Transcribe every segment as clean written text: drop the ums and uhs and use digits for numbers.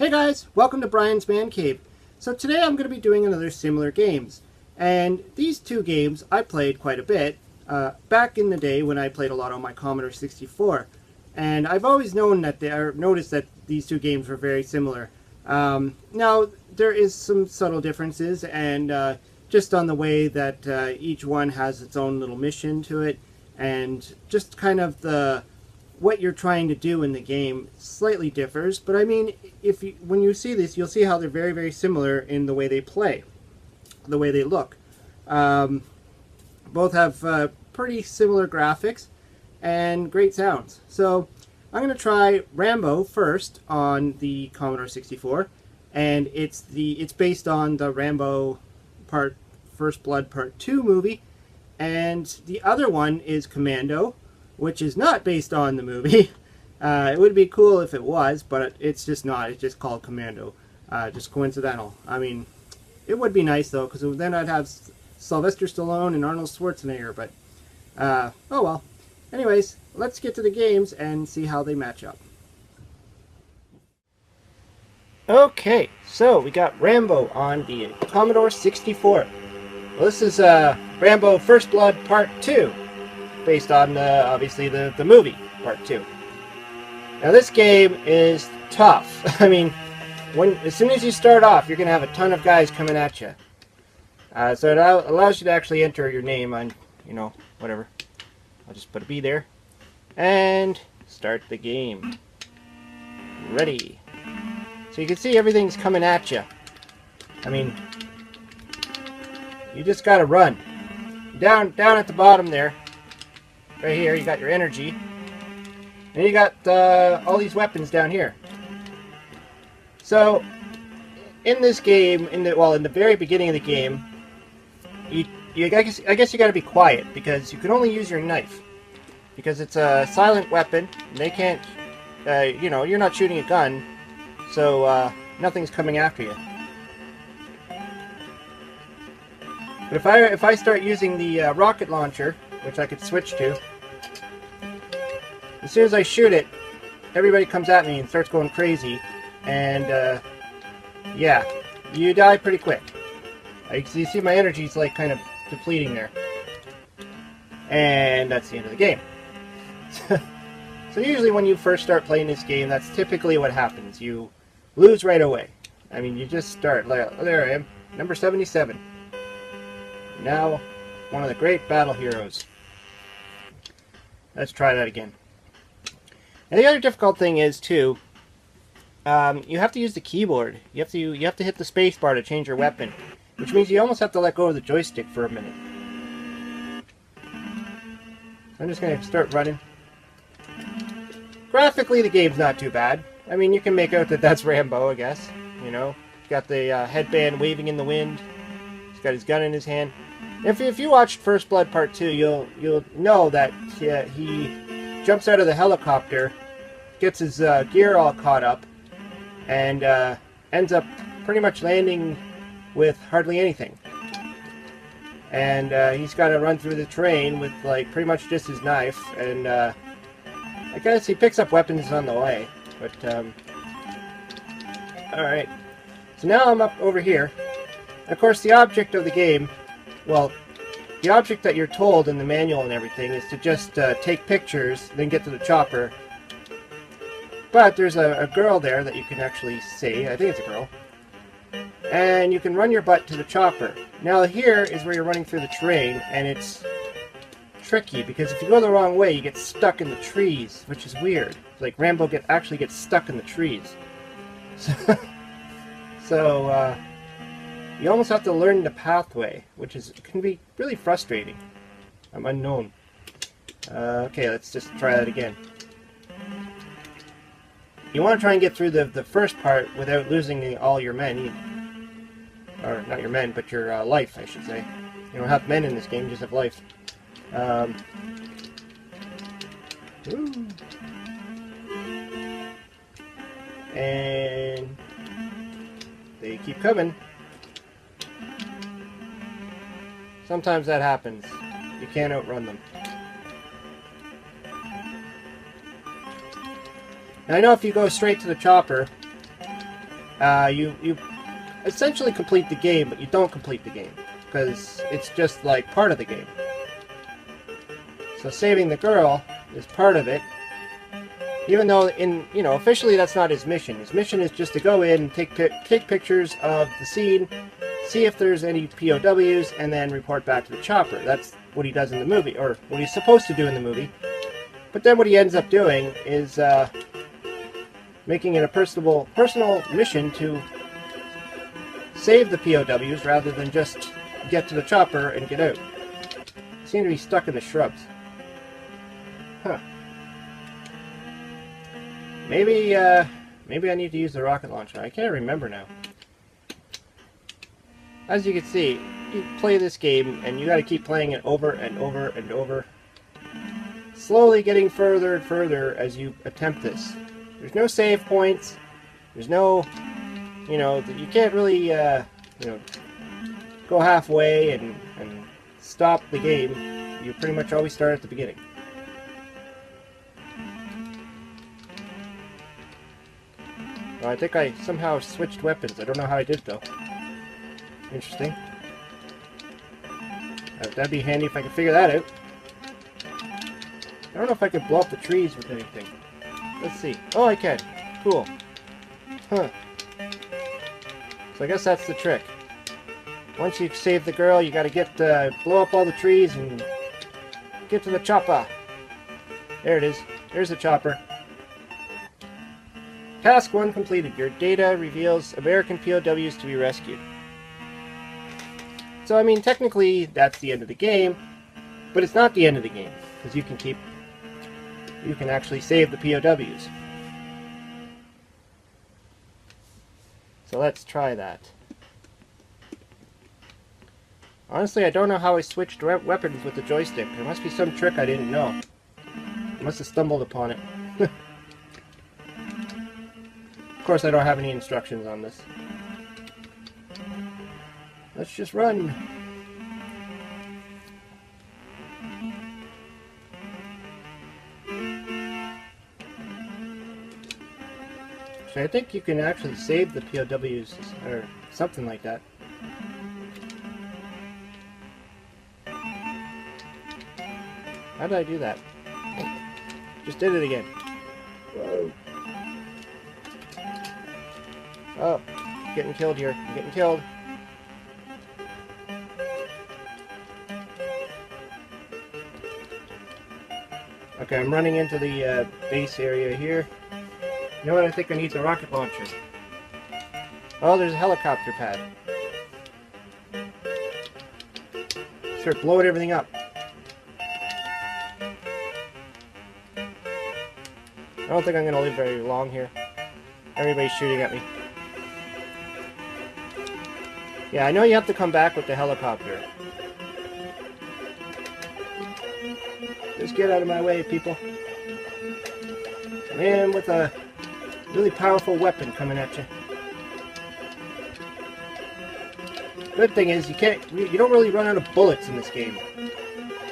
Hey guys, welcome to Brian's Man Cave. So today I'm going to be doing another similar games. And these two games I played quite a bit back in the day when I played a lot on my Commodore 64. And I've always known that noticed that these two games were very similar. Now there is some subtle differences, and just on the way that each one has its own little mission to it, and just kind of what you're trying to do in the game slightly differs. But I mean, when you see this, you'll see how they're very, very similar in the way they play, the way they look. Both have pretty similar graphics and great sounds. So I'm going to try Rambo first on the Commodore 64, and it's based on the Rambo First Blood Part 2 movie, and the other one is Commando, which is not based on the movie. It would be cool if it was, but it's just not. It's just called Commando. Just coincidental. I mean, it would be nice though, because then I'd have Sylvester Stallone and Arnold Schwarzenegger, but oh well. Anyways, let's get to the games and see how they match up. Okay, so we got Rambo on the Commodore 64. Well, this is Rambo First Blood Part 2. Based on, obviously, the movie, Part 2. Now, this game is tough. I mean, as soon as you start off, you're going to have a ton of guys coming at you. So it allows you to actually enter your name on, whatever. I'll just put a B there. And start the game. Ready. So you can see everything's coming at you. I mean, you just got to run. Down at the bottom there. Right here, you got your energy, and you got all these weapons down here. So, in this game, in the very beginning of the game, I guess you got to be quiet because you can only use your knife because it's a silent weapon. And they can't, you're not shooting a gun, so nothing's coming after you. But if I start using the rocket launcher, which I could switch to. As soon as I shoot it, everybody comes at me and starts going crazy, and yeah, you die pretty quick. You see my energy's like kind of depleting there. And that's the end of the game. So usually when you first start playing this game, that's typically what happens. You lose right away. I mean, you just start, there I am, number 77. Now, one of the great battle heroes. Let's try that again. And the other difficult thing is too, you have to use the keyboard. You have to hit the space bar to change your weapon, which means you almost have to let go of the joystick for a minute. I'm just going to start running. Graphically, the game's not too bad. I mean, you can make out that that's Rambo, I guess. Got the headband waving in the wind. He's got his gun in his hand. If you watched First Blood Part 2, you'll know that he jumps out of the helicopter, gets his gear all caught up, and ends up pretty much landing with hardly anything. And he's got to run through the terrain with pretty much just his knife, and I guess he picks up weapons on the way. But all right, so now I'm up over here. Of course, the object of the game. Well, the object that you're told in the manual and everything is to just take pictures, then get to the chopper. But there's a girl there that you can actually see. I think it's a girl. And you can run your butt to the chopper. Now here is where you're running through the terrain, and it's tricky because if you go the wrong way, you get stuck in the trees, which is weird. Like Rambo actually gets stuck in the trees. So you almost have to learn the pathway, which can be really frustrating. I'm unknown. Okay, let's just try that again. You want to try and get through the first part without losing all your men. Or not your men, but your life, I should say. You don't have men in this game, you just have life. Ooh. And they keep coming. Sometimes that happens. You can't outrun them. Now I know if you go straight to the chopper, you essentially complete the game, but you don't complete the game because it's just like part of the game. So saving the girl is part of it, even though officially that's not his mission. His mission is just to go in and take pictures of the scene, see if there's any POWs, and then report back to the chopper. That's what he does in the movie, or what he's supposed to do in the movie. But then what he ends up doing is making it a personal mission to save the POWs rather than just get to the chopper and get out. They seem to be stuck in the shrubs. Huh. Maybe I need to use the rocket launcher. I can't remember now. As you can see, you play this game and you got to keep playing it over and over and over, slowly getting further and further as you attempt this. There's no save points. There's no, you can't really, go halfway and stop the game. You pretty much always start at the beginning. Well, I think I somehow switched weapons. I don't know how I did though. Interesting. That'd be handy if I could figure that out. I don't know if I could blow up the trees with anything. Let's see. Oh, I can. Cool. Huh. So I guess that's the trick. Once you save the girl, you gotta blow up all the trees and get to the chopper. There it is. There's the chopper. Task 1 completed. Your data reveals American POWs to be rescued. So, I mean, technically, that's the end of the game, but it's not the end of the game, because you can actually save the POWs. So let's try that. Honestly, I don't know how I switched weapons with the joystick. There must be some trick I didn't know. I must have stumbled upon it. Of course, I don't have any instructions on this. Let's just run. So I think you can actually save the POWs or something like that. How did I do that? Just did it again. Whoa. Oh, getting killed here. I'm getting killed. Okay, I'm running into the base area here. You know what? I think I need the rocket launcher. Oh, there's a helicopter pad. Start blowing everything up. I don't think I'm going to live very long here. Everybody's shooting at me. Yeah, I know you have to come back with the helicopter. Just get out of my way, people. Man with a really powerful weapon coming at you. Good thing is you don't really run out of bullets in this game.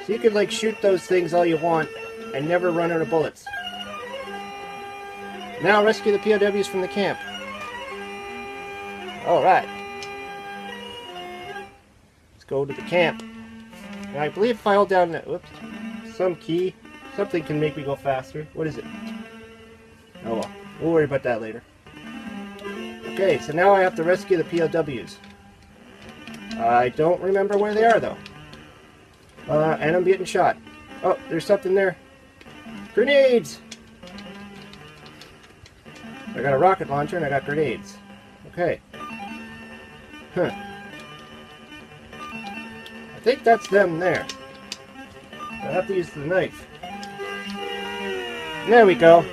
So you can like shoot those things all you want and never run out of bullets. Now rescue the POWs from the camp. Alright. Let's go to the camp. And I believe if I hold down that, whoops, some key, something can make me go faster. What is it? Oh well, we'll worry about that later. Okay, so now I have to rescue the POWs. I don't remember where they are though. And I'm getting shot. Oh, there's something there. Grenades! I got a rocket launcher and I got grenades. Okay. Huh. I think that's them there. I have to use the knife. There we go.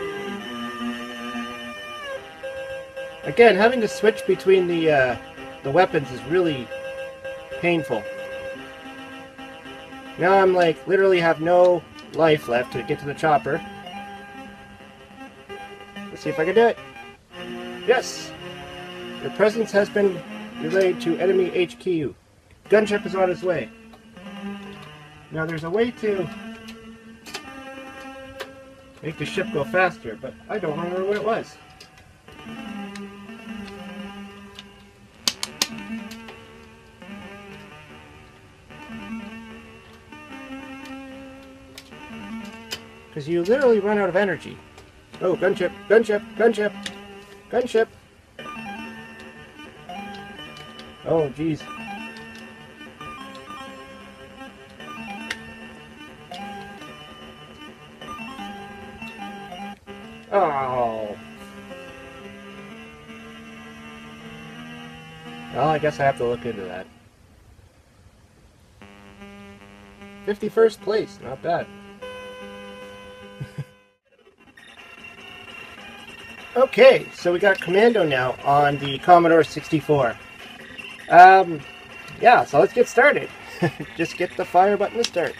Again, having to switch between the weapons is really painful. Now I'm like literally have no life left to get to the chopper. Let's see if I can do it. Yes! Your presence has been relayed to enemy HQ. Gunship is on its way. Now there's a way to make the ship go faster, but I don't remember what it was. because you literally run out of energy. Oh, gunship, gunship, gunship, gunship. Oh, jeez. Oh. Well, I guess I have to look into that. 51st place, not bad. Okay, so we got Commando now on the Commodore 64. Yeah, so let's get started. Just get the fire button to start.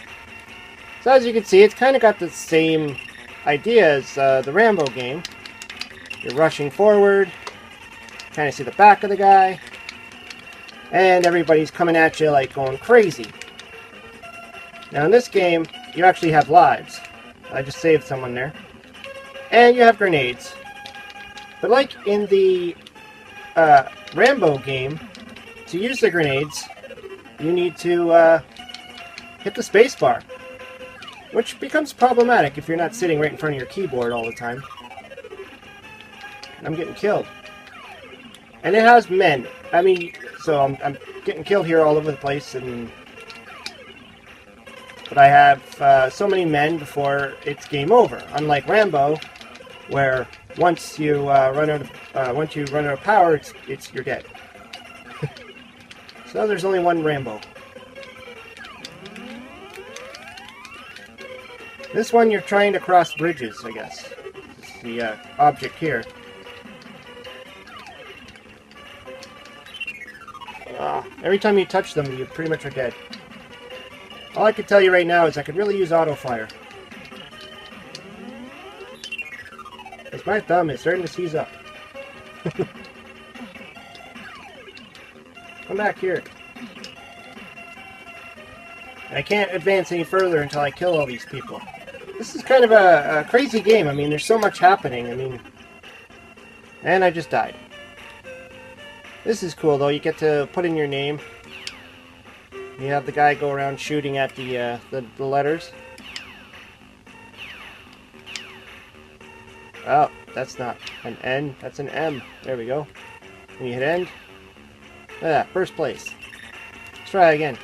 So as you can see, it's kind of got the same idea as the Rambo game. You're rushing forward, trying to see the back of the guy, and everybody's coming at you like going crazy. Now in this game, you actually have lives. I just saved someone there. And you have grenades. But like in the Rambo game, to use the grenades, you need to hit the spacebar, which becomes problematic if you're not sitting right in front of your keyboard all the time. I'm getting killed. And it has men. I mean, so I'm getting killed here all over the place, but I have so many men before it's game over. Unlike Rambo, where once you run out of power, you're dead. So there's only one Rambo. This one you're trying to cross bridges, I guess. This is the object here. Every time you touch them, you pretty much are dead. All I can tell you right now is I could really use auto fire. Because my thumb is starting to seize up. Come back here. I can't advance any further until I kill all these people. This is kind of a crazy game. I mean, there's so much happening. I mean, and I just died. This is cool, though. You get to put in your name. You have the guy go around shooting at the letters. Oh, that's not an N. That's an M. There we go. When you hit end. Look at that. First place. Let's try again.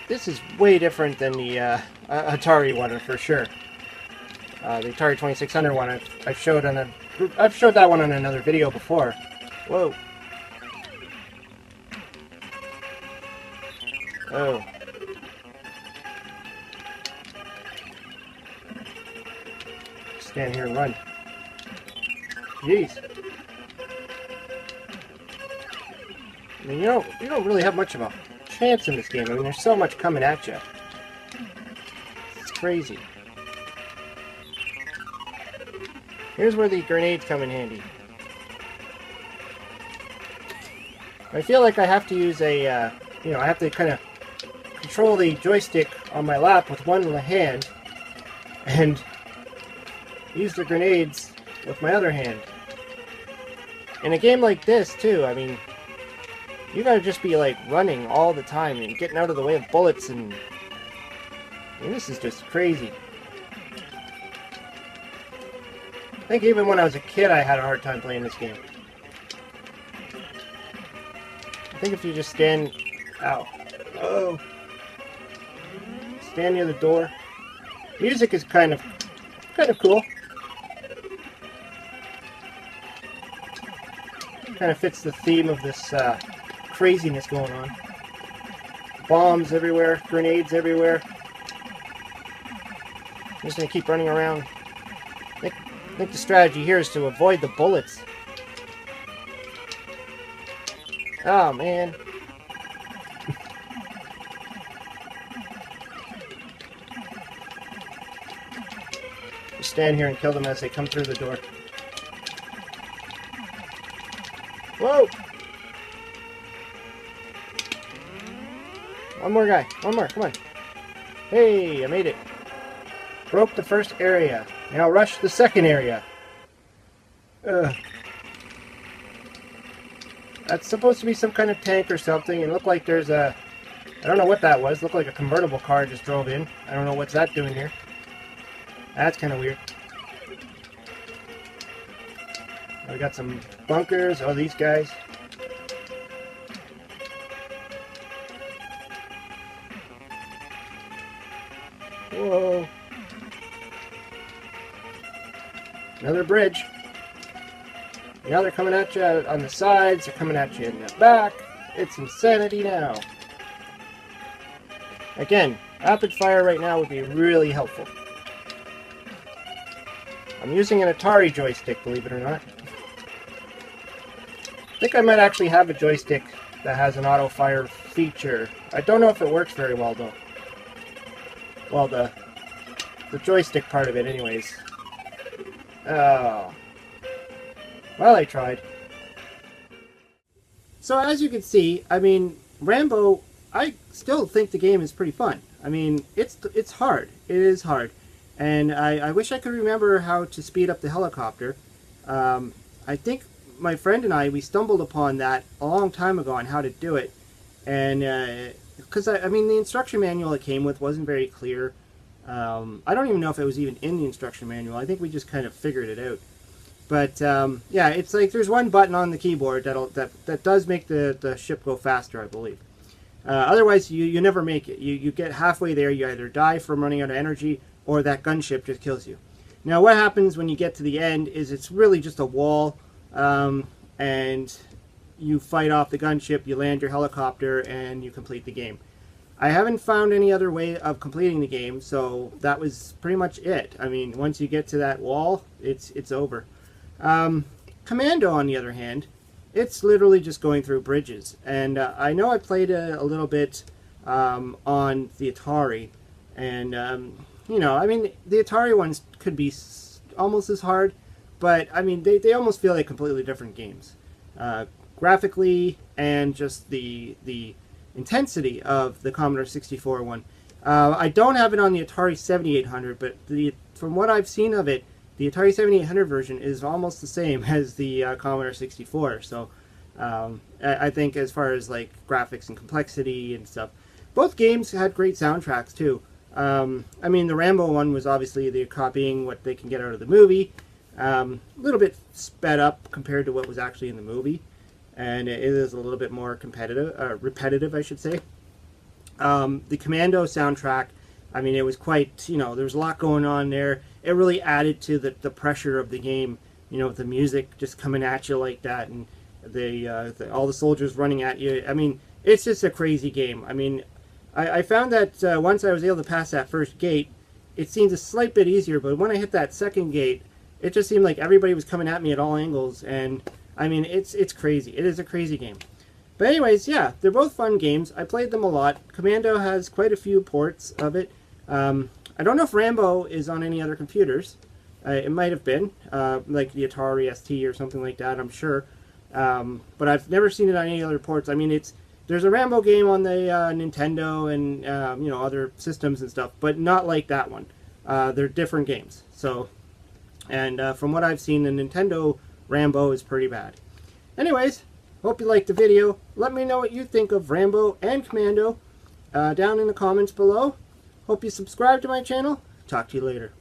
This is way different than the Atari one for sure. The Atari 2600 one I've showed that one on another video before. Whoa. Oh. Stand here and run. Jeez. I mean, you don't really have much of a chance in this game. I mean, there's so much coming at you. It's crazy. Here's where the grenades come in handy. I feel like I have to use a, I have to kind of control the joystick on my lap with one hand and use the grenades with my other hand. In a game like this, too, I mean, you gotta just be, like, running all the time and getting out of the way of bullets, and I mean, this is just crazy. I think even when I was a kid, I had a hard time playing this game. I think if you just stand... Ow. Oh. Stand near the door. Music is kind of cool. Kind of fits the theme of this craziness going on. Bombs everywhere, grenades everywhere. I'm just gonna keep running around. I think the strategy here is to avoid the bullets. Oh man. Just stand here and kill them as they come through the door. Whoa! One more guy. One more. Come on. Hey, I made it. Broke the first area. Now rush the second area. Ugh. That's supposed to be some kind of tank or something. It looked like there's a I don't know what that was. Looked like a convertible car just drove in. I don't know what's that doing here. That's kind of weird. We got some bunkers. Oh, these guys. Whoa. Another bridge. Now they're coming at you on the sides. They're coming at you in the back. It's insanity now. Again, rapid fire right now would be really helpful. I'm using an Atari joystick, believe it or not. I think I might actually have a joystick that has an auto fire feature. I don't know if it works very well though. Well, the joystick part of it anyways. Oh. Well, I tried. So as you can see, I mean, Rambo, I still think the game is pretty fun. I mean, it's hard. It is hard. And I wish I could remember how to speed up the helicopter. I think my friend and we stumbled upon that a long time ago on how to do it. And because, I mean, the instruction manual it came with wasn't very clear. I don't even know if it was even in the instruction manual. I think we just kind of figured it out. But yeah, it's like there's one button on the keyboard that does make the ship go faster, I believe. Otherwise, you never make it. You get halfway there, you either die from running out of energy, or that gunship just kills you. Now, what happens when you get to the end is it's really just a wall, and you fight off the gunship, you land your helicopter, and you complete the game. I haven't found any other way of completing the game, so that was pretty much it. I mean, once you get to that wall, it's over. Commando, on the other hand, it's literally just going through bridges. And I know I played a little bit on the Atari, and you know, I mean, the Atari ones could be almost as hard, but I mean, they almost feel like completely different games, graphically and just the intensity of the Commodore 64 one. I don't have it on the Atari 7800, but from what I've seen of it, the Atari 7800 version is almost the same as the Commodore 64. So I think as far as like graphics and complexity and stuff, both games had great soundtracks too. I mean, the Rambo one was obviously they're copying what they can get out of the movie. A little bit sped up compared to what was actually in the movie. And it is a little bit more repetitive, I should say. The Commando soundtrack, I mean, it was quite, you know, there's a lot going on there. It really added to the pressure of the game, you know, with the music just coming at you like that, and all the soldiers running at you. I mean, it's just a crazy game. I mean, I found that once I was able to pass that first gate, it seemed a slight bit easier, but when I hit that second gate, it just seemed like everybody was coming at me at all angles, and I mean, it's crazy. It is a crazy game. But anyways, yeah, they're both fun games. I played them a lot. Commando has quite a few ports of it. I don't know if Rambo is on any other computers. It might have been, like the Atari ST or something like that, I'm sure. But I've never seen it on any other ports. I mean, there's a Rambo game on the Nintendo and you know, other systems and stuff, but not like that one. They're different games. So, and from what I've seen, the Nintendo Rambo is pretty bad. Anyways, hope you liked the video. Let me know what you think of Rambo and Commando down in the comments below. Hope you subscribe to my channel. Talk to you later.